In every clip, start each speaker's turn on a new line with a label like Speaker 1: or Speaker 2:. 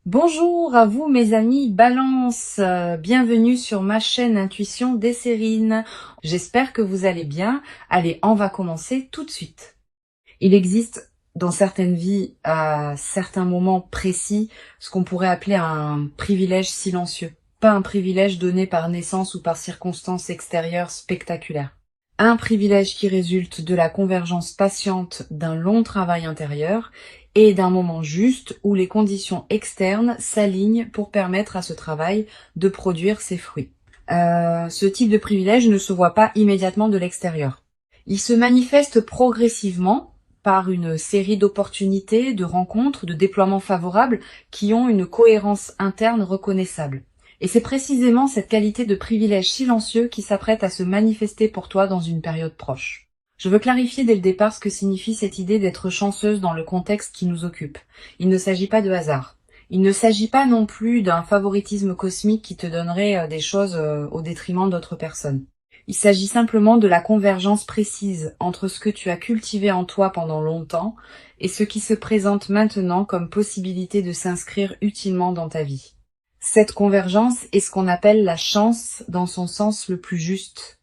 Speaker 1: Bonjour à vous mes amis Balance, bienvenue sur ma chaîne Intuition Desserine. J'espère que vous allez bien. Allez, on va commencer tout de suite. Il existe dans certaines vies, à certains moments précis, ce qu'on pourrait appeler un privilège silencieux. Pas un privilège donné par naissance ou par circonstances extérieures spectaculaires. Un privilège qui résulte de la convergence patiente d'un long travail intérieur et d'un moment juste où les conditions externes s'alignent pour permettre à ce travail de produire ses fruits. Ce type de privilège ne se voit pas immédiatement de l'extérieur. Il se manifeste progressivement par une série d'opportunités, de rencontres, de déploiements favorables qui ont une cohérence interne reconnaissable. Et c'est précisément cette qualité de privilège silencieux qui s'apprête à se manifester pour toi dans une période proche. Je veux clarifier dès le départ ce que signifie cette idée d'être chanceuse dans le contexte qui nous occupe. Il ne s'agit pas de hasard. Il ne s'agit pas non plus d'un favoritisme cosmique qui te donnerait des choses au détriment d'autres personnes. Il s'agit simplement de la convergence précise entre ce que tu as cultivé en toi pendant longtemps et ce qui se présente maintenant comme possibilité de s'inscrire utilement dans ta vie. Cette convergence est ce qu'on appelle la chance dans son sens le plus juste.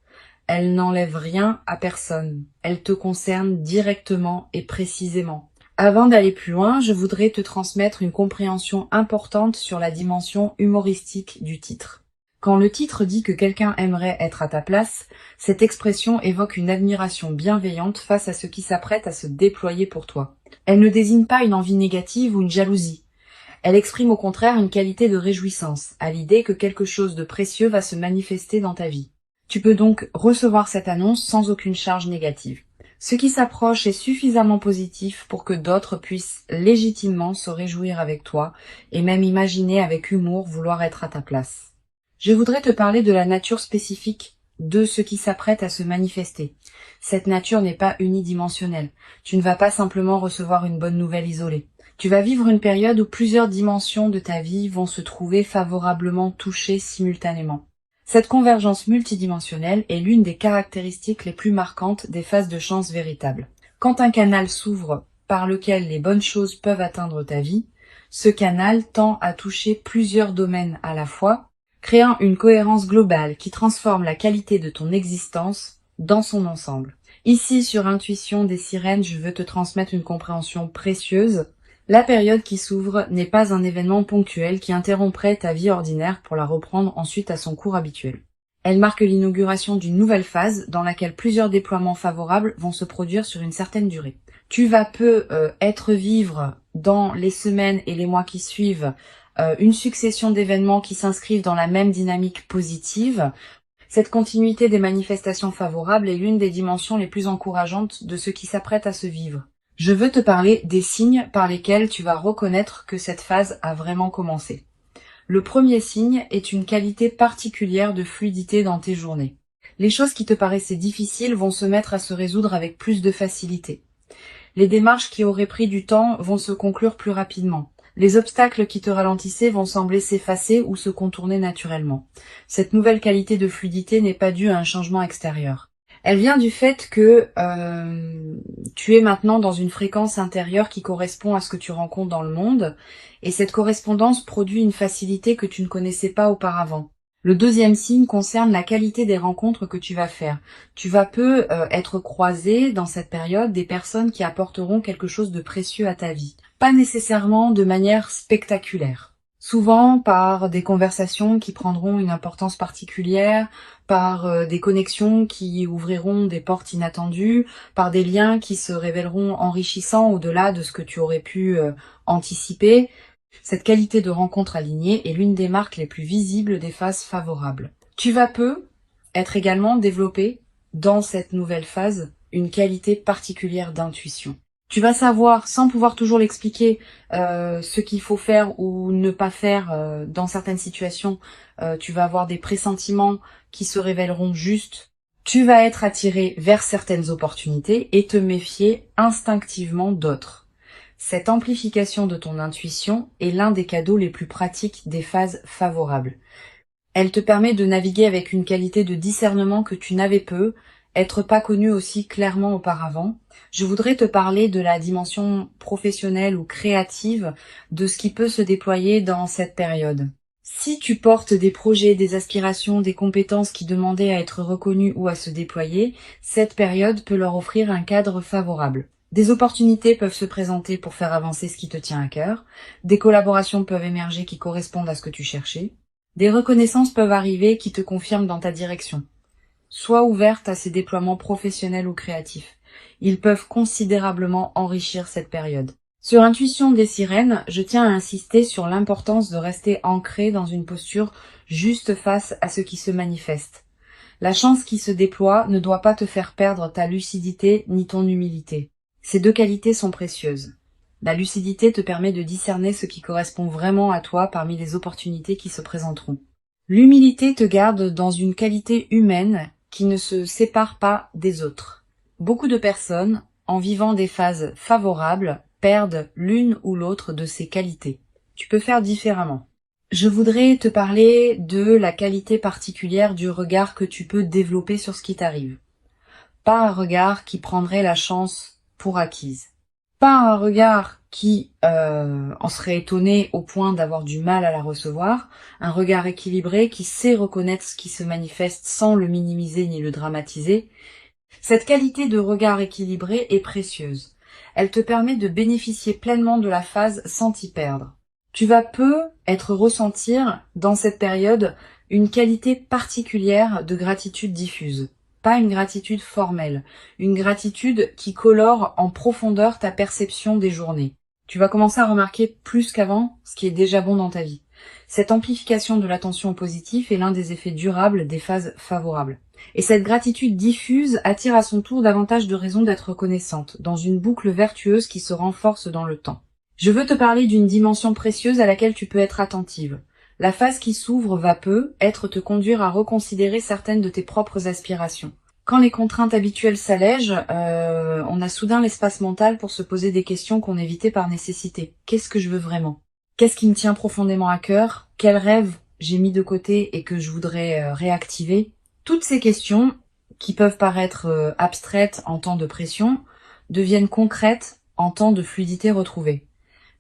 Speaker 1: Elle n'enlève rien à personne. Elle te concerne directement et précisément. Avant d'aller plus loin, je voudrais te transmettre une compréhension importante sur la dimension humoristique du titre. Quand le titre dit que quelqu'un aimerait être à ta place, cette expression évoque une admiration bienveillante face à ce qui s'apprête à se déployer pour toi. Elle ne désigne pas une envie négative ou une jalousie. Elle exprime au contraire une qualité de réjouissance, à l'idée que quelque chose de précieux va se manifester dans ta vie. Tu peux donc recevoir cette annonce sans aucune charge négative. Ce qui s'approche est suffisamment positif pour que d'autres puissent légitimement se réjouir avec toi et même imaginer avec humour vouloir être à ta place. Je voudrais te parler de la nature spécifique de ce qui s'apprête à se manifester. Cette nature n'est pas unidimensionnelle. Tu ne vas pas simplement recevoir une bonne nouvelle isolée. Tu vas vivre une période où plusieurs dimensions de ta vie vont se trouver favorablement touchées simultanément. Cette convergence multidimensionnelle est l'une des caractéristiques les plus marquantes des phases de chance véritables. Quand un canal s'ouvre par lequel les bonnes choses peuvent atteindre ta vie, ce canal tend à toucher plusieurs domaines à la fois, créant une cohérence globale qui transforme la qualité de ton existence dans son ensemble. Ici, sur Intuition des Sirènes, je veux te transmettre une compréhension précieuse. La période qui s'ouvre n'est pas un événement ponctuel qui interromprait ta vie ordinaire pour la reprendre ensuite à son cours habituel. Elle marque l'inauguration d'une nouvelle phase dans laquelle plusieurs déploiements favorables vont se produire sur une certaine durée. Tu vas être vivre dans les semaines et les mois qui suivent une succession d'événements qui s'inscrivent dans la même dynamique positive. Cette continuité des manifestations favorables est l'une des dimensions les plus encourageantes de ce qui s'apprête à se vivre. Je veux te parler des signes par lesquels tu vas reconnaître que cette phase a vraiment commencé. Le premier signe est une qualité particulière de fluidité dans tes journées. Les choses qui te paraissaient difficiles vont se mettre à se résoudre avec plus de facilité. Les démarches qui auraient pris du temps vont se conclure plus rapidement. Les obstacles qui te ralentissaient vont sembler s'effacer ou se contourner naturellement. Cette nouvelle qualité de fluidité n'est pas due à un changement extérieur. Elle vient du fait que tu es maintenant dans une fréquence intérieure qui correspond à ce que tu rencontres dans le monde, et cette correspondance produit une facilité que tu ne connaissais pas auparavant. Le deuxième signe concerne la qualité des rencontres que tu vas faire. Tu vas être croisé dans cette période des personnes qui apporteront quelque chose de précieux à ta vie. Pas nécessairement de manière spectaculaire. Souvent par des conversations qui prendront une importance particulière, par des connexions qui ouvriront des portes inattendues, par des liens qui se révéleront enrichissants au-delà de ce que tu aurais pu anticiper. Cette qualité de rencontre alignée est l'une des marques les plus visibles des phases favorables. Tu vas être également développé dans cette nouvelle phase une qualité particulière d'intuition. Tu vas savoir, sans pouvoir toujours l'expliquer, ce qu'il faut faire ou ne pas faire dans certaines situations. Tu vas avoir des pressentiments qui se révéleront justes. Tu vas être attiré vers certaines opportunités et te méfier instinctivement d'autres. Cette amplification de ton intuition est l'un des cadeaux les plus pratiques des phases favorables. Elle te permet de naviguer avec une qualité de discernement que tu n'avais peu être pas connu aussi clairement auparavant, je voudrais te parler de la dimension professionnelle ou créative de ce qui peut se déployer dans cette période. Si tu portes des projets, des aspirations, des compétences qui demandaient à être reconnues ou à se déployer, cette période peut leur offrir un cadre favorable. Des opportunités peuvent se présenter pour faire avancer ce qui te tient à cœur, des collaborations peuvent émerger qui correspondent à ce que tu cherchais, des reconnaissances peuvent arriver qui te confirment dans ta direction. Sois ouverte à ces déploiements professionnels ou créatifs. Ils peuvent considérablement enrichir cette période. Sur Intuition des sirènes, je tiens à insister sur l'importance de rester ancré dans une posture juste face à ce qui se manifeste. La chance qui se déploie ne doit pas te faire perdre ta lucidité ni ton humilité. Ces deux qualités sont précieuses. La lucidité te permet de discerner ce qui correspond vraiment à toi parmi les opportunités qui se présenteront. L'humilité te garde dans une qualité humaine qui ne se sépare pas des autres. Beaucoup de personnes, en vivant des phases favorables, perdent l'une ou l'autre de ces qualités. Tu peux faire différemment. Je voudrais te parler de la qualité particulière du regard que tu peux développer sur ce qui t'arrive. Pas un regard qui prendrait la chance pour acquise. Pas un regard qui en serait étonné au point d'avoir du mal à la recevoir, un regard équilibré qui sait reconnaître ce qui se manifeste sans le minimiser ni le dramatiser. Cette qualité de regard équilibré est précieuse. Elle te permet de bénéficier pleinement de la phase sans t'y perdre. Tu vas ressentir dans cette période une qualité particulière de gratitude diffuse. Pas une gratitude formelle, une gratitude qui colore en profondeur ta perception des journées. Tu vas commencer à remarquer plus qu'avant ce qui est déjà bon dans ta vie. Cette amplification de l'attention au positif est l'un des effets durables des phases favorables. Et cette gratitude diffuse attire à son tour davantage de raisons d'être reconnaissante, dans une boucle vertueuse qui se renforce dans le temps. Je veux te parler d'une dimension précieuse à laquelle tu peux être attentive. La phase qui s'ouvre va te conduire à reconsidérer certaines de tes propres aspirations. Quand les contraintes habituelles s'allègent, on a soudain l'espace mental pour se poser des questions qu'on évitait par nécessité. Qu'est-ce que je veux vraiment? Qu'est-ce qui me tient profondément à cœur? Quels rêves j'ai mis de côté et que je voudrais réactiver? Toutes ces questions, qui peuvent paraître abstraites en temps de pression, deviennent concrètes en temps de fluidité retrouvée.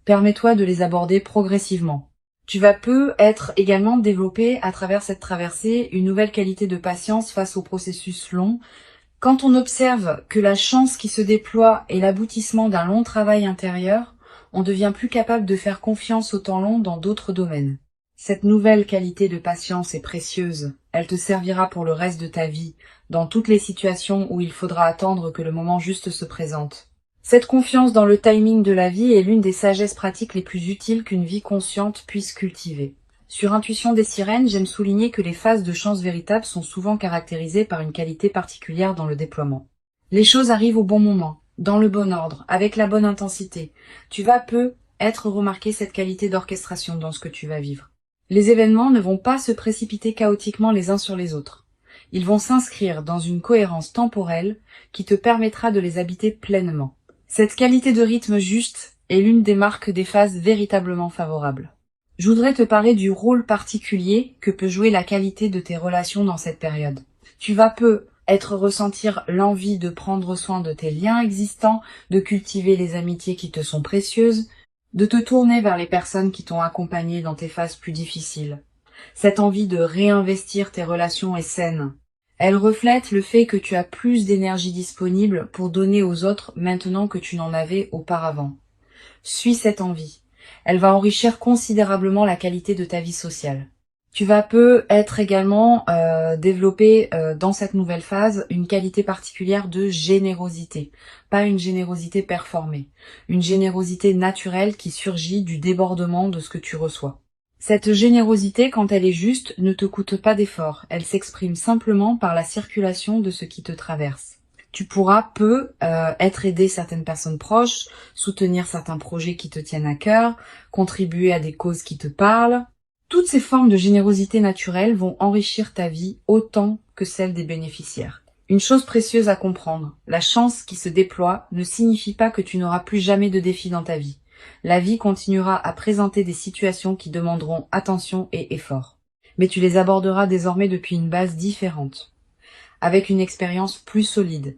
Speaker 1: Permets-toi de les aborder progressivement. Tu vas être également développé à travers cette traversée une nouvelle qualité de patience face au processus long. Quand on observe que la chance qui se déploie est l'aboutissement d'un long travail intérieur, on devient plus capable de faire confiance au temps long dans d'autres domaines. Cette nouvelle qualité de patience est précieuse. Elle te servira pour le reste de ta vie, dans toutes les situations où il faudra attendre que le moment juste se présente. Cette confiance dans le timing de la vie est l'une des sagesses pratiques les plus utiles qu'une vie consciente puisse cultiver. Sur Intuition des sirènes, j'aime souligner que les phases de chance véritable sont souvent caractérisées par une qualité particulière dans le déploiement. Les choses arrivent au bon moment, dans le bon ordre, avec la bonne intensité. Tu vas être remarqué cette qualité d'orchestration dans ce que tu vas vivre. Les événements ne vont pas se précipiter chaotiquement les uns sur les autres. Ils vont s'inscrire dans une cohérence temporelle qui te permettra de les habiter pleinement. Cette qualité de rythme juste est l'une des marques des phases véritablement favorables. Je voudrais te parler du rôle particulier que peut jouer la qualité de tes relations dans cette période. Tu vas ressentir l'envie de prendre soin de tes liens existants, de cultiver les amitiés qui te sont précieuses, de te tourner vers les personnes qui t'ont accompagné dans tes phases plus difficiles. Cette envie de réinvestir tes relations est saine. Elle reflète le fait que tu as plus d'énergie disponible pour donner aux autres maintenant que tu n'en avais auparavant. Suis cette envie. Elle va enrichir considérablement la qualité de ta vie sociale. Tu vas être également développer dans cette nouvelle phase une qualité particulière de générosité. Pas une générosité performée, une générosité naturelle qui surgit du débordement de ce que tu reçois. Cette générosité, quand elle est juste, ne te coûte pas d'effort. Elle s'exprime simplement par la circulation de ce qui te traverse. Tu pourras aider certaines personnes proches, soutenir certains projets qui te tiennent à cœur, contribuer à des causes qui te parlent. Toutes ces formes de générosité naturelle vont enrichir ta vie autant que celle des bénéficiaires. Une chose précieuse à comprendre, la chance qui se déploie ne signifie pas que tu n'auras plus jamais de défis dans ta vie. La vie continuera à présenter des situations qui demanderont attention et effort. Mais tu les aborderas désormais depuis une base différente. avec une expérience plus solide,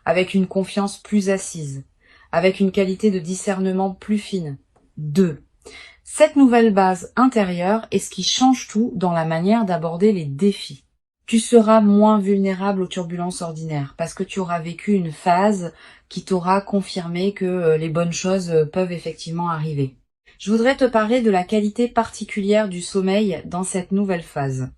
Speaker 1: avec une confiance plus assise, avec une qualité de discernement plus fine. 2. Cette nouvelle base intérieure est ce qui change tout dans la manière d'aborder les défis. Tu seras moins vulnérable aux turbulences ordinaires parce que tu auras vécu une phase qui t'aura confirmé que les bonnes choses peuvent effectivement arriver. Je voudrais te parler de la qualité particulière du sommeil dans cette nouvelle phase.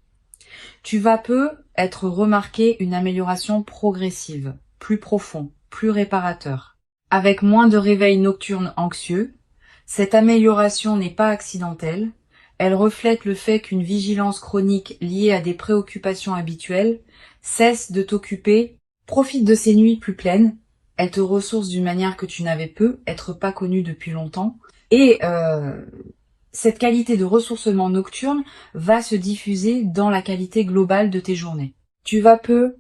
Speaker 1: Tu vas peu être remarqué une amélioration progressive, plus profond, plus réparateur. Avec moins de réveils nocturnes anxieux, cette amélioration n'est pas accidentelle, elle reflète le fait qu'une vigilance chronique liée à des préoccupations habituelles cesse de t'occuper, profite de ces nuits plus pleines, elle te ressource d'une manière que tu n'avais peu, être pas connue depuis longtemps, et cette qualité de ressourcement nocturne va se diffuser dans la qualité globale de tes journées. Tu vas peu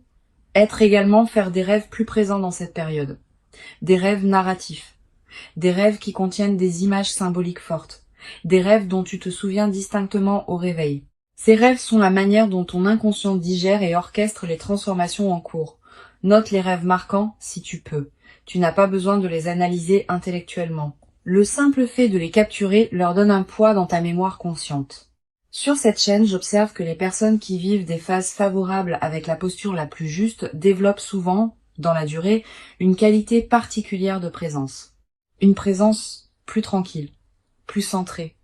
Speaker 1: être également faire des rêves plus présents dans cette période, des rêves narratifs, des rêves qui contiennent des images symboliques fortes, des rêves dont tu te souviens distinctement au réveil. Ces rêves sont la manière dont ton inconscient digère et orchestre les transformations en cours. Note les rêves marquants si tu peux. Tu n'as pas besoin de les analyser intellectuellement. Le simple fait de les capturer leur donne un poids dans ta mémoire consciente. Sur cette chaîne, j'observe que les personnes qui vivent des phases favorables avec la posture la plus juste développent souvent, dans la durée, une qualité particulière de présence. Une présence plus tranquille, plus centrée,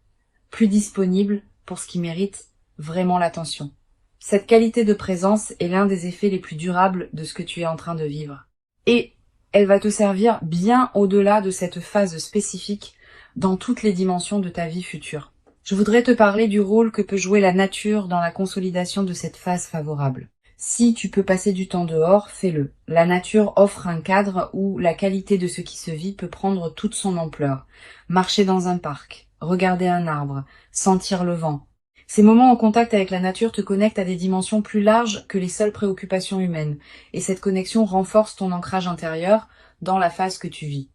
Speaker 1: plus disponible pour ce qui mérite vraiment l'attention. Cette qualité de présence est l'un des effets les plus durables de ce que tu es en train de vivre. Et elle va te servir bien au-delà de cette phase spécifique dans toutes les dimensions de ta vie future. Je voudrais te parler du rôle que peut jouer la nature dans la consolidation de cette phase favorable. Si tu peux passer du temps dehors, fais-le. La nature offre un cadre où la qualité de ce qui se vit peut prendre toute son ampleur. Marcher dans un parc, regarder un arbre, sentir le vent. Ces moments en contact avec la nature te connectent à des dimensions plus larges que les seules préoccupations humaines. Et cette connexion renforce ton ancrage intérieur dans la phase que tu vis.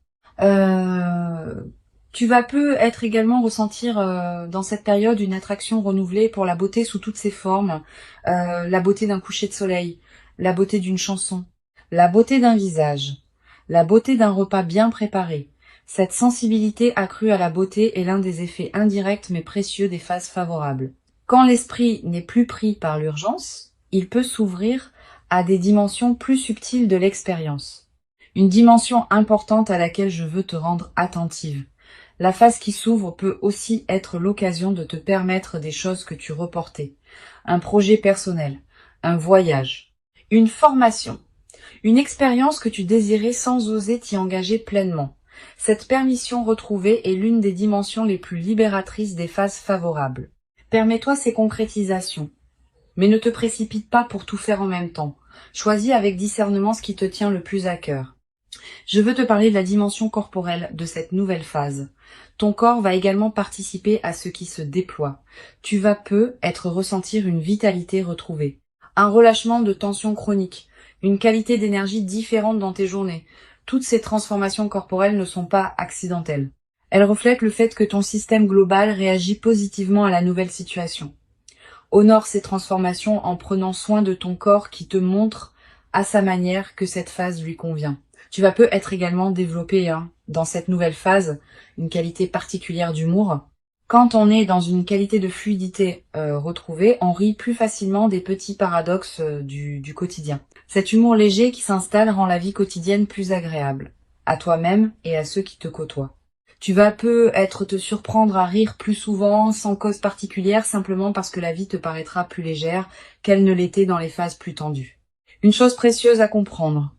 Speaker 1: Tu vas peu être également ressentir dans cette période une attraction renouvelée pour la beauté sous toutes ses formes, la beauté d'un coucher de soleil, la beauté d'une chanson, la beauté d'un visage, la beauté d'un repas bien préparé. Cette sensibilité accrue à la beauté est l'un des effets indirects mais précieux des phases favorables. Quand l'esprit n'est plus pris par l'urgence, il peut s'ouvrir à des dimensions plus subtiles de l'expérience. Une dimension importante à laquelle je veux te rendre attentive. La phase qui s'ouvre peut aussi être l'occasion de te permettre des choses que tu reportais. Un projet personnel, un voyage, une formation, une expérience que tu désirais sans oser t'y engager pleinement. Cette permission retrouvée est l'une des dimensions les plus libératrices des phases favorables. Permets-toi ces concrétisations, mais ne te précipite pas pour tout faire en même temps. Choisis avec discernement ce qui te tient le plus à cœur. Je veux te parler de la dimension corporelle de cette nouvelle phase. Ton corps va également participer à ce qui se déploie. Tu vas peu ressentir une vitalité retrouvée, un relâchement de tension chronique, une qualité d'énergie différente dans tes journées. Toutes ces transformations corporelles ne sont pas accidentelles. Elles reflètent le fait que ton système global réagit positivement à la nouvelle situation. Honore ces transformations en prenant soin de ton corps qui te montre à sa manière que cette phase lui convient. Tu vas peu être également développé dans cette nouvelle phase une qualité particulière d'humour. Quand on est dans une qualité de fluidité retrouvée, on rit plus facilement des petits paradoxes du quotidien. Cet humour léger qui s'installe rend la vie quotidienne plus agréable, à toi-même et à ceux qui te côtoient. Tu vas peu te surprendre à rire plus souvent, sans cause particulière, simplement parce que la vie te paraîtra plus légère qu'elle ne l'était dans les phases plus tendues. Une chose précieuse à comprendre.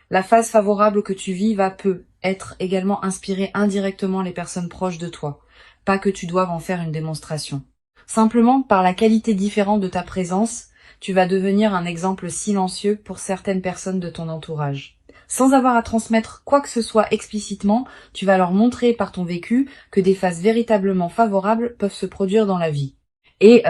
Speaker 1: La phase favorable que tu vis va peu être également inspirée indirectement les personnes proches de toi. Pas que tu doives en faire une démonstration. Simplement, par la qualité différente de ta présence, tu vas devenir un exemple silencieux pour certaines personnes de ton entourage. Sans avoir à transmettre quoi que ce soit explicitement, tu vas leur montrer par ton vécu que des phases véritablement favorables peuvent se produire dans la vie. Et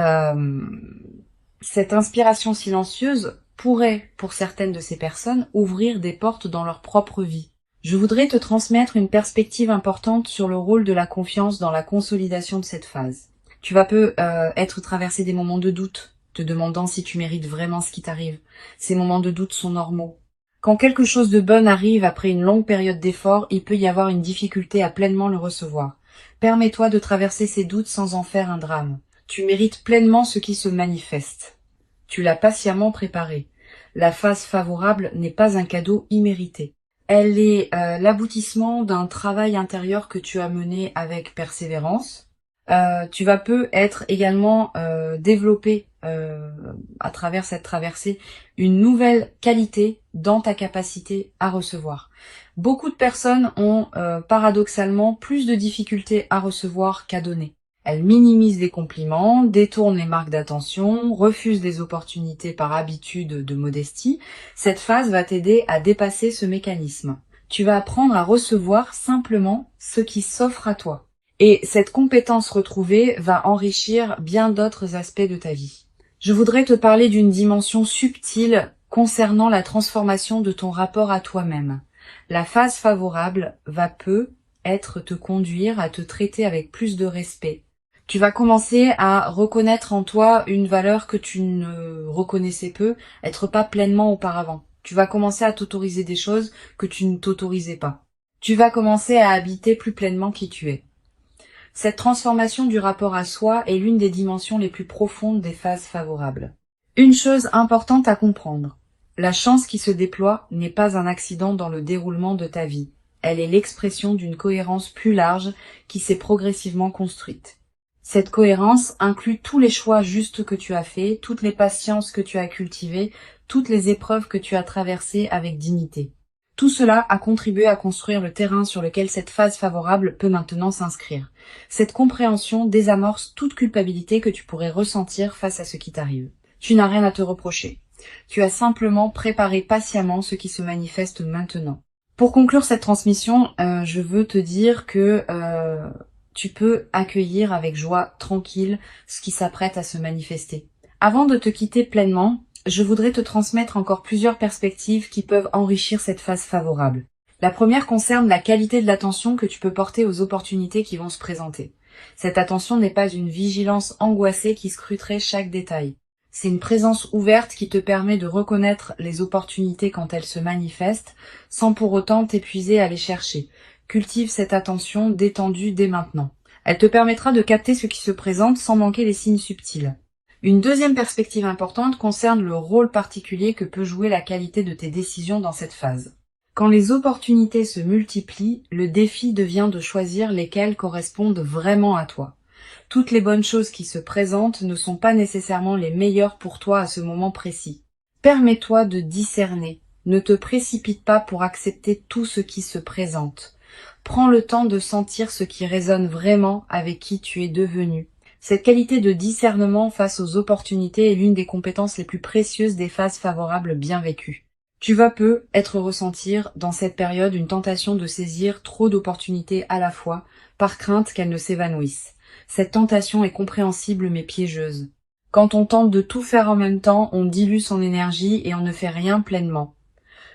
Speaker 1: cette inspiration silencieuse pourrait, pour certaines de ces personnes, ouvrir des portes dans leur propre vie. Je voudrais te transmettre une perspective importante sur le rôle de la confiance dans la consolidation de cette phase. Tu vas peu être traversé des moments de doute, te demandant si tu mérites vraiment ce qui t'arrive. Ces moments de doute sont normaux. Quand quelque chose de bon arrive après une longue période d'effort, il peut y avoir une difficulté à pleinement le recevoir. Permets-toi de traverser ces doutes sans en faire un drame. Tu mérites pleinement ce qui se manifeste. Tu l'as patiemment préparé. La phase favorable n'est pas un cadeau immérité. Elle est l'aboutissement d'un travail intérieur que tu as mené avec persévérance. Tu vas peut être également développer à travers cette traversée une nouvelle qualité dans ta capacité à recevoir. Beaucoup de personnes ont paradoxalement plus de difficultés à recevoir qu'à donner. Elles minimisent les compliments, détournent les marques d'attention, refusent des opportunités par habitude de modestie. Cette phase va t'aider à dépasser ce mécanisme. Tu vas apprendre à recevoir simplement ce qui s'offre à toi. Et cette compétence retrouvée va enrichir bien d'autres aspects de ta vie. Je voudrais te parler d'une dimension subtile concernant la transformation de ton rapport à toi-même. La phase favorable va peut-être te conduire à te traiter avec plus de respect. Tu vas commencer à reconnaître en toi une valeur que tu ne reconnaissais peu, être pas pleinement auparavant. Tu vas commencer à t'autoriser des choses que tu ne t'autorisais pas. Tu vas commencer à habiter plus pleinement qui tu es. Cette transformation du rapport à soi est l'une des dimensions les plus profondes des phases favorables. Une chose importante à comprendre. La chance qui se déploie n'est pas un accident dans le déroulement de ta vie. Elle est l'expression d'une cohérence plus large qui s'est progressivement construite. Cette cohérence inclut tous les choix justes que tu as faits, toutes les patiences que tu as cultivées, toutes les épreuves que tu as traversées avec dignité. Tout cela a contribué à construire le terrain sur lequel cette phase favorable peut maintenant s'inscrire. Cette compréhension désamorce toute culpabilité que tu pourrais ressentir face à ce qui t'arrive. Tu n'as rien à te reprocher. Tu as simplement préparé patiemment ce qui se manifeste maintenant. Pour conclure cette transmission, je veux te dire que tu peux accueillir avec joie tranquille ce qui s'apprête à se manifester. Avant de te quitter pleinement, je voudrais te transmettre encore plusieurs perspectives qui peuvent enrichir cette phase favorable. La première concerne la qualité de l'attention que tu peux porter aux opportunités qui vont se présenter. Cette attention n'est pas une vigilance angoissée qui scruterait chaque détail. C'est une présence ouverte qui te permet de reconnaître les opportunités quand elles se manifestent, sans pour autant t'épuiser à les chercher. Cultive cette attention détendue dès maintenant. Elle te permettra de capter ce qui se présente sans manquer les signes subtils. Une deuxième perspective importante concerne le rôle particulier que peut jouer la qualité de tes décisions dans cette phase. Quand les opportunités se multiplient, le défi devient de choisir lesquelles correspondent vraiment à toi. Toutes les bonnes choses qui se présentent ne sont pas nécessairement les meilleures pour toi à ce moment précis. Permets-toi de discerner. Ne te précipite pas pour accepter tout ce qui se présente. Prends le temps de sentir ce qui résonne vraiment avec qui tu es devenu. Cette qualité de discernement face aux opportunités est l'une des compétences les plus précieuses des phases favorables bien vécues. Tu vas peut-être ressentir dans cette période une tentation de saisir trop d'opportunités à la fois, par crainte qu'elles ne s'évanouissent. Cette tentation est compréhensible mais piégeuse. Quand on tente de tout faire en même temps, on dilue son énergie et on ne fait rien pleinement.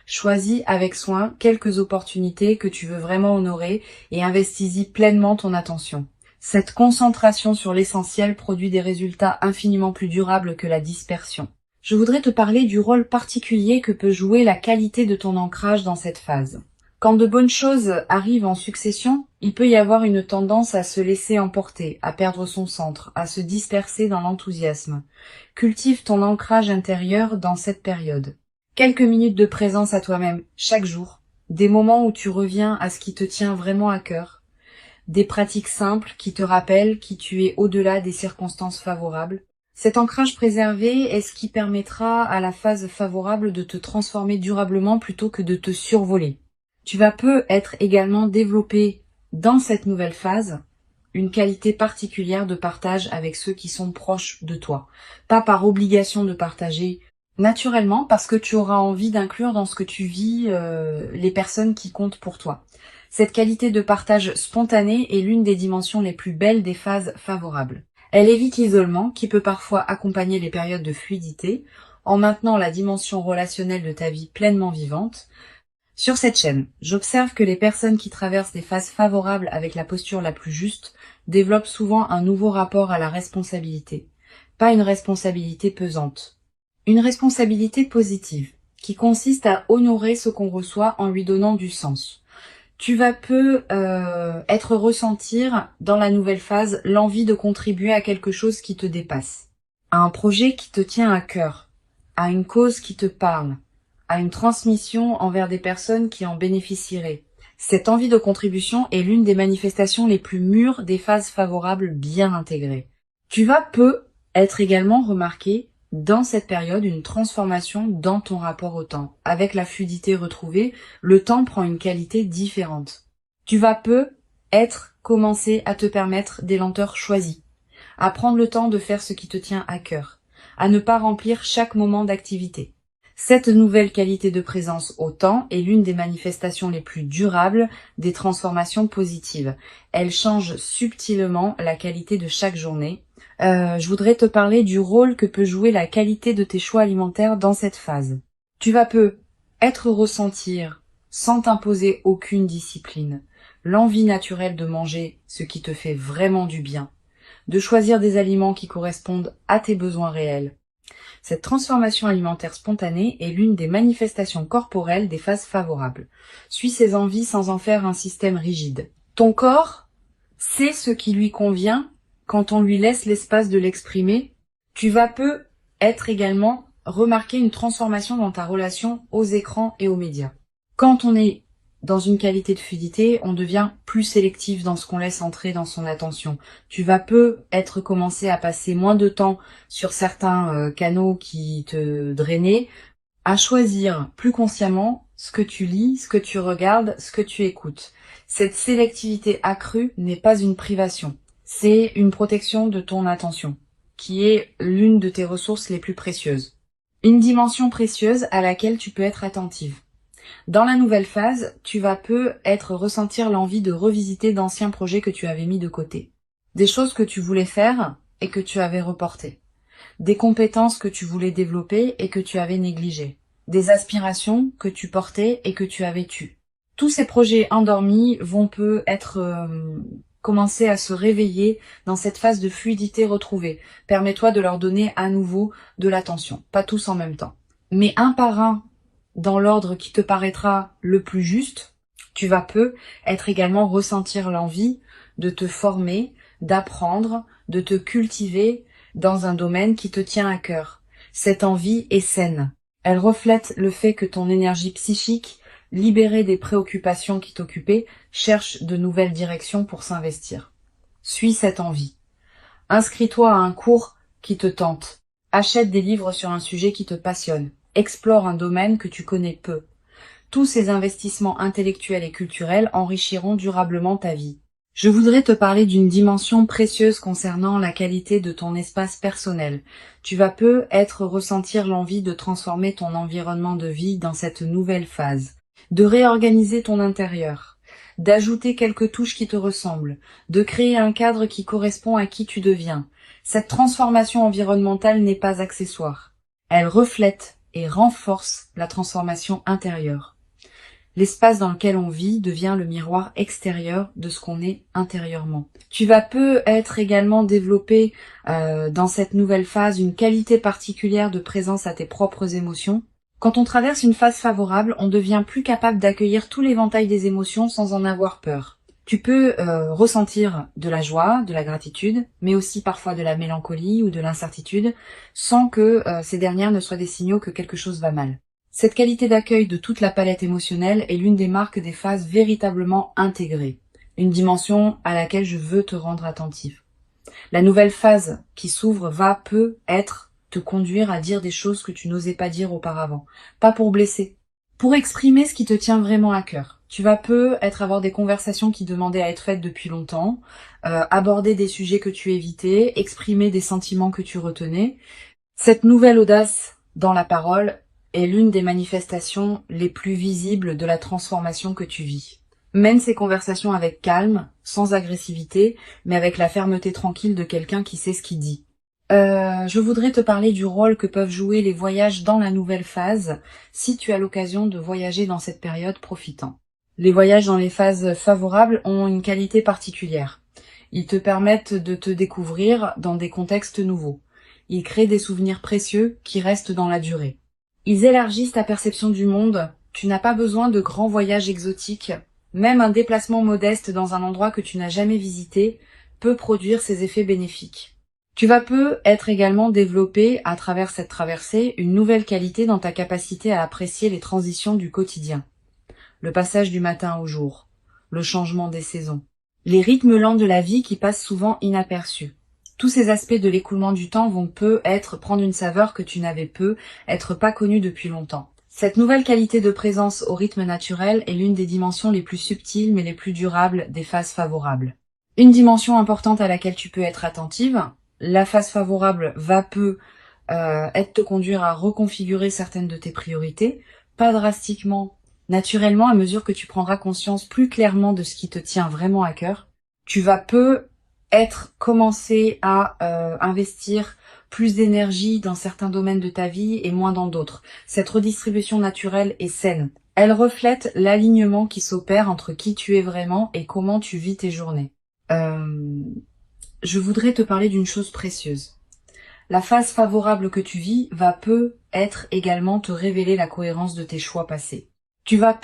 Speaker 1: Choisis avec soin quelques opportunités que tu veux vraiment honorer et investis-y pleinement ton attention. Cette concentration sur l'essentiel produit des résultats infiniment plus durables que la dispersion. Je voudrais te parler du rôle particulier que peut jouer la qualité de ton ancrage dans cette phase. Quand de bonnes choses arrivent en succession, il peut y avoir une tendance à se laisser emporter, à perdre son centre, à se disperser dans l'enthousiasme. Cultive ton ancrage intérieur dans cette période. Quelques minutes de présence à toi-même, chaque jour, des moments où tu reviens à ce qui te tient vraiment à cœur, des pratiques simples qui te rappellent qui tu es au-delà des circonstances favorables. Cet ancrage préservé est ce qui permettra à la phase favorable de te transformer durablement plutôt que de te survoler. Tu vas peut-être également développer dans cette nouvelle phase une qualité particulière de partage avec ceux qui sont proches de toi. Pas par obligation de partager, naturellement, parce que tu auras envie d'inclure dans ce que tu vis les personnes qui comptent pour toi. Cette qualité de partage spontané est l'une des dimensions les plus belles des phases favorables. Elle évite l'isolement qui peut parfois accompagner les périodes de fluidité en maintenant la dimension relationnelle de ta vie pleinement vivante. Sur cette chaîne, j'observe que les personnes qui traversent des phases favorables avec la posture la plus juste développent souvent un nouveau rapport à la responsabilité. pas une responsabilité pesante. Une responsabilité positive, qui consiste à honorer ce qu'on reçoit en lui donnant du sens. Tu vas peu ressentir dans la nouvelle phase l'envie de contribuer à quelque chose qui te dépasse, à un projet qui te tient à cœur, à une cause qui te parle, à une transmission envers des personnes qui en bénéficieraient. Cette envie de contribution est l'une des manifestations les plus mûres des phases favorables bien intégrées. Tu vas peu être également remarqué dans cette période une transformation dans ton rapport au temps. Avec la fluidité retrouvée, le temps prend une qualité différente. Tu vas peu commencer à te permettre des lenteurs choisies, à prendre le temps de faire ce qui te tient à cœur, à ne pas remplir chaque moment d'activité. Cette nouvelle qualité de présence au temps est l'une des manifestations les plus durables des transformations positives. Elle change subtilement la qualité de chaque journée. Je voudrais te parler du rôle que peut jouer la qualité de tes choix alimentaires dans cette phase. Tu vas ressentir, sans t'imposer aucune discipline, l'envie naturelle de manger ce qui te fait vraiment du bien, de choisir des aliments qui correspondent à tes besoins réels. Cette transformation alimentaire spontanée est l'une des manifestations corporelles des phases favorables. Suis ses envies sans en faire un système rigide. Ton corps sait ce qui lui convient quand on lui laisse l'espace de l'exprimer. Tu vas également remarquer une transformation dans ta relation aux écrans et aux médias. Quand on est dans une qualité de fluidité, on devient plus sélectif dans ce qu'on laisse entrer dans son attention. Tu vas commencer à passer moins de temps sur certains canaux qui te drainaient, à choisir plus consciemment ce que tu lis, ce que tu regardes, ce que tu écoutes. Cette sélectivité accrue n'est pas une privation, c'est une protection de ton attention, qui est l'une de tes ressources les plus précieuses. Une dimension précieuse à laquelle tu peux être attentive. Dans la nouvelle phase, tu vas ressentir l'envie de revisiter d'anciens projets que tu avais mis de côté. Des choses que tu voulais faire et que tu avais reportées. Des compétences que tu voulais développer et que tu avais négligées. Des aspirations que tu portais et que tu avais tues. Tous ces projets endormis vont commencer à se réveiller dans cette phase de fluidité retrouvée. Permets-toi de leur donner à nouveau de l'attention. Pas tous en même temps, mais un par un, dans l'ordre qui te paraîtra le plus juste. Tu vas également ressentir l'envie de te former, d'apprendre, de te cultiver dans un domaine qui te tient à cœur. Cette envie est saine. Elle reflète le fait que ton énergie psychique, libérée des préoccupations qui t'occupaient, cherche de nouvelles directions pour s'investir. Suis cette envie. Inscris-toi à un cours qui te tente. Achète des livres sur un sujet qui te passionne. Explore un domaine que tu connais peu. Tous ces investissements intellectuels et culturels enrichiront durablement ta vie. Je voudrais te parler d'une dimension précieuse concernant la qualité de ton espace personnel. Tu vas ressentir l'envie de transformer ton environnement de vie dans cette nouvelle phase, de réorganiser ton intérieur, d'ajouter quelques touches qui te ressemblent, de créer un cadre qui correspond à qui tu deviens. Cette transformation environnementale n'est pas accessoire. Elle reflète et renforce la transformation intérieure. L'espace dans lequel on vit devient le miroir extérieur de ce qu'on est intérieurement. Tu vas également développer dans cette nouvelle phase une qualité particulière de présence à tes propres émotions. Quand on traverse une phase favorable, on devient plus capable d'accueillir tout l'éventail des émotions sans en avoir peur. Tu peux ressentir de la joie, de la gratitude, mais aussi parfois de la mélancolie ou de l'incertitude, sans que ces dernières ne soient des signaux que quelque chose va mal. Cette qualité d'accueil de toute la palette émotionnelle est l'une des marques des phases véritablement intégrées, une dimension à laquelle je veux te rendre attentif. La nouvelle phase qui s'ouvre va te conduire à dire des choses que tu n'osais pas dire auparavant, pas pour blesser, pour exprimer ce qui te tient vraiment à cœur. Tu vas avoir des conversations qui demandaient à être faites depuis longtemps, aborder des sujets que tu évitais, exprimer des sentiments que tu retenais. Cette nouvelle audace dans la parole est l'une des manifestations les plus visibles de la transformation que tu vis. Mène ces conversations avec calme, sans agressivité, mais avec la fermeté tranquille de quelqu'un qui sait ce qu'il dit. Je voudrais te parler du rôle que peuvent jouer les voyages dans la nouvelle phase, si tu as l'occasion de voyager dans cette période, profitant. Les voyages dans les phases favorables ont une qualité particulière. Ils te permettent de te découvrir dans des contextes nouveaux. Ils créent des souvenirs précieux qui restent dans la durée. Ils élargissent ta perception du monde. Tu n'as pas besoin de grands voyages exotiques. Même un déplacement modeste dans un endroit que tu n'as jamais visité peut produire ses effets bénéfiques. Tu vas être également développé, à travers cette traversée, une nouvelle qualité dans ta capacité à apprécier les transitions du quotidien. Le passage du matin au jour, le changement des saisons, les rythmes lents de la vie qui passent souvent inaperçus. Tous ces aspects de l'écoulement du temps vont prendre une saveur que tu n'avais être pas connue depuis longtemps. Cette nouvelle qualité de présence au rythme naturel est l'une des dimensions les plus subtiles mais les plus durables des phases favorables. Une dimension importante à laquelle tu peux être attentive, la phase favorable va te conduire à reconfigurer certaines de tes priorités, pas drastiquement, naturellement, à mesure que tu prendras conscience plus clairement de ce qui te tient vraiment à cœur. Tu vas commencer à investir plus d'énergie dans certains domaines de ta vie et moins dans d'autres. Cette redistribution naturelle est saine. Elle reflète l'alignement qui s'opère entre qui tu es vraiment et comment tu vis tes journées. Je voudrais te parler d'une chose précieuse. La phase favorable que tu vis va être également te révéler la cohérence de tes choix passés. Tu vas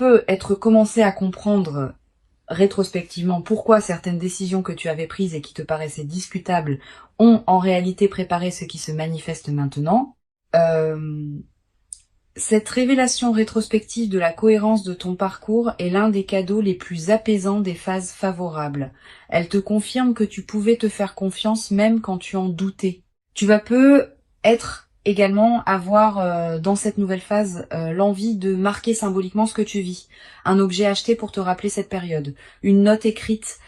Speaker 1: commencer à comprendre rétrospectivement pourquoi certaines décisions que tu avais prises et qui te paraissaient discutables ont en réalité préparé ce qui se manifeste maintenant. Cette révélation rétrospective de la cohérence de ton parcours est l'un des cadeaux les plus apaisants des phases favorables. Elle te confirme que tu pouvais te faire confiance même quand tu en doutais. Tu vas avoir dans cette nouvelle phase l'envie de marquer symboliquement ce que tu vis. Un objet acheté pour te rappeler cette période, une note écrite,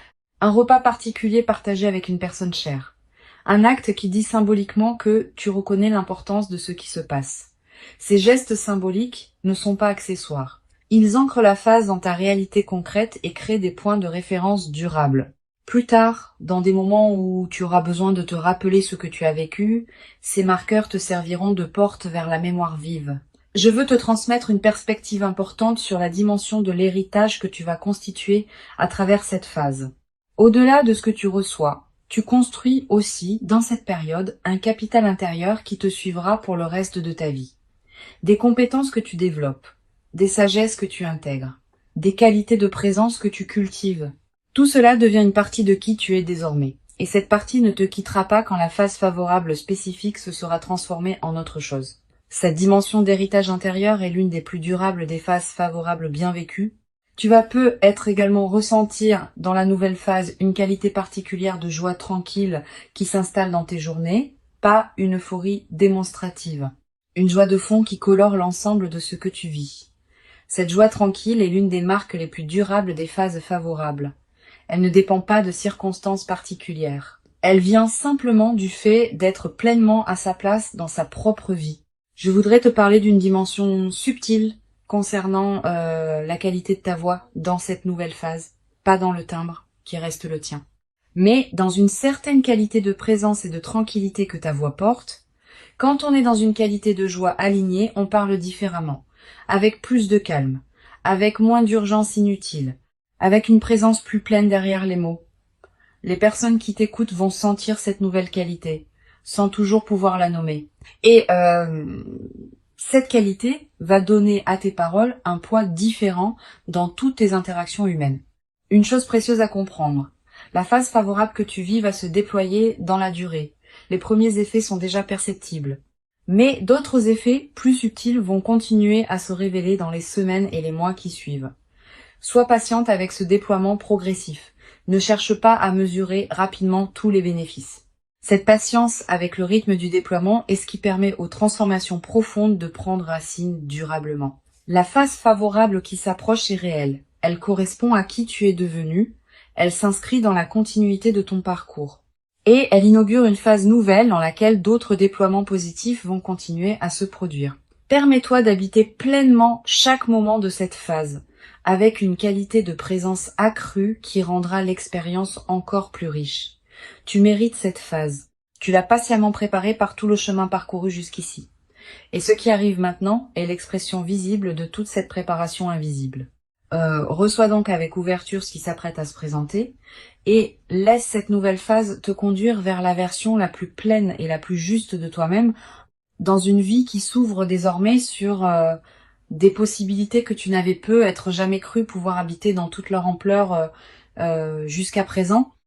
Speaker 1: un repas particulier partagé avec une personne chère. Un acte qui dit symboliquement que tu reconnais l'importance de ce qui se passe. Ces gestes symboliques ne sont pas accessoires. Ils ancrent la phase dans ta réalité concrète et créent des points de référence durables. Plus tard, dans des moments où tu auras besoin de te rappeler ce que tu as vécu, ces marqueurs te serviront de porte vers la mémoire vive. Je veux te transmettre une perspective importante sur la dimension de l'héritage que tu vas constituer à travers cette phase. Au-delà de ce que tu reçois, tu construis aussi, dans cette période, un capital intérieur qui te suivra pour le reste de ta vie. Des compétences que tu développes, des sagesses que tu intègres, des qualités de présence que tu cultives. Tout cela devient une partie de qui tu es désormais. Et cette partie ne te quittera pas quand la phase favorable spécifique se sera transformée en autre chose. Cette dimension d'héritage intérieur est l'une des plus durables des phases favorables bien vécues. Tu vas également ressentir dans la nouvelle phase une qualité particulière de joie tranquille qui s'installe dans tes journées, pas une euphorie démonstrative. Une joie de fond qui colore l'ensemble de ce que tu vis. Cette joie tranquille est l'une des marques les plus durables des phases favorables. Elle ne dépend pas de circonstances particulières. Elle vient simplement du fait d'être pleinement à sa place dans sa propre vie. Je voudrais te parler d'une dimension subtile concernant la qualité de ta voix dans cette nouvelle phase, pas dans le timbre qui reste le tien, mais dans une certaine qualité de présence et de tranquillité que ta voix porte. Quand on est dans une qualité de joie alignée, on parle différemment, avec plus de calme, avec moins d'urgence inutile, avec une présence plus pleine derrière les mots. Les personnes qui t'écoutent vont sentir cette nouvelle qualité, sans toujours pouvoir la nommer. Et cette qualité va donner à tes paroles un poids différent dans toutes tes interactions humaines. Une chose précieuse à comprendre, la phase favorable que tu vis va se déployer dans la durée. Les premiers effets sont déjà perceptibles. Mais d'autres effets plus subtils vont continuer à se révéler dans les semaines et les mois qui suivent. Sois patiente avec ce déploiement progressif. Ne cherche pas à mesurer rapidement tous les bénéfices. Cette patience avec le rythme du déploiement est ce qui permet aux transformations profondes de prendre racine durablement. La phase favorable qui s'approche est réelle. Elle correspond à qui tu es devenu. Elle s'inscrit dans la continuité de ton parcours. Et elle inaugure une phase nouvelle dans laquelle d'autres déploiements positifs vont continuer à se produire. Permets-toi d'habiter pleinement chaque moment de cette phase, avec une qualité de présence accrue qui rendra l'expérience encore plus riche. Tu mérites cette phase. Tu l'as patiemment préparée par tout le chemin parcouru jusqu'ici. Et ce qui arrive maintenant est l'expression visible de toute cette préparation invisible. Reçois donc avec ouverture ce qui s'apprête à se présenter et laisse cette nouvelle phase te conduire vers la version la plus pleine et la plus juste de toi-même, dans une vie qui s'ouvre désormais sur des possibilités que tu n'avais peut-être jamais cru pouvoir habiter dans toute leur ampleur jusqu'à présent.